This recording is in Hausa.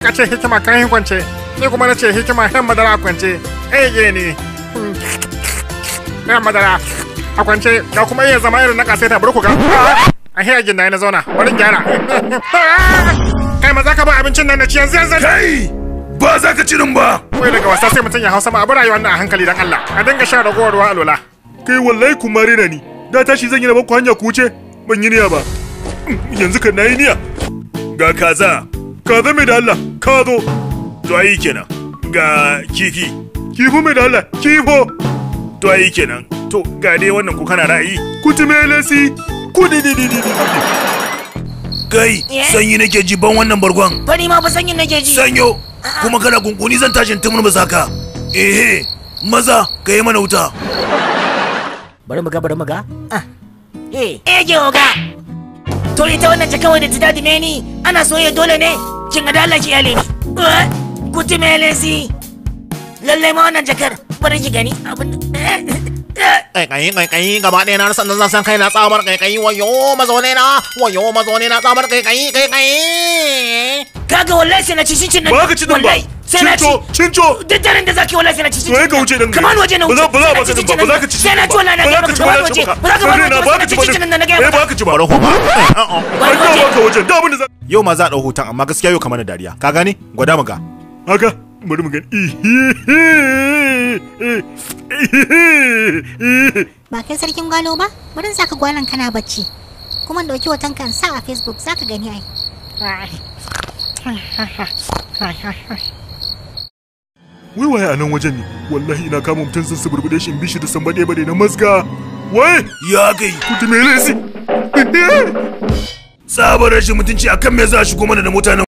ka ce hikima kan yi kwance, ni kuma na ce hikima yan madara a kwance. Ege ne. Yan madara a kwance ga kuma iya zama irin na kasaita bari ku ga. A hiyagin na zauna, bari gyara. Kai maza ka ba abincin nan na ci yanzu yanzu. Kai! Ba za ka cirin ba! Wai daga wasa sai mutum ya hausa ma abu rayuwar nan a hankali dan Allah. A dinga shan ragowar ruwa alola. Kai wallahi kun mare na ni. Da tashi zan yi na baku hanya ku wuce. Ban yi niyya ba. Yanzu kan nayi niyya. Ga kaza. Kaza mai da Allah. Ka zo. To ayi kenan. Ga kifi. Kifi mai da Allah. Kifo. To ayi kenan. To ga dai wannan ku kana ra'ayi. Kutumelesi. Kudi. Kai, sanyi nake ji ban wannan bargon. Bani ma fa sanyi nake ji. Sanyo. Kuma kana kunkuni zan tashin tumur musaka. Maza ka yi mana wuta. Bari mu ga. Ege oga. To ita wannan ce kawai da ta dadi ni ana soyayya dole ne. Kin ga Allah ki yale ni. Kuti melesi. Lalle ma wannan jakar bari ki gani abin. Kai gaba ɗaya na rasa zan san kai na tsamar kai wayo mazaune na tsamar kai. Kaga wallahi sai na ci cincin nan. Ba ka ci din ba. Sai na ci. Cinco. Duk daren da zaki wallahi sai na ci cincin. To ka wuce din. Kaman waje na wuce. Ba za ka ci din ba. Ba za ka ci. Sai na ci wallahi na ga maka kaman waje. Ba za ka ci cincin nan na ga maka. Ba ka ci ba. Bari waje. Da abin da za. Yau ma za a ɗau hoton amma gaskiya yau kamar da dariya. Ka gane? Gwada mu ga. Haka. Bari mu gani. Ba kai sarkin gwalo ba? Bari saka gwalan kana bacci. Kuma dauki hoton kan sa a Facebook zaka gani ai. Wai waye a nan wajen ne? Wallahi ina kama mutum sun suburbude shi in bishi da sambade bade na mazga. Wai ya kai kutu me lesi. Sabar rashin mutunci akan me za a shigo mana da mutanen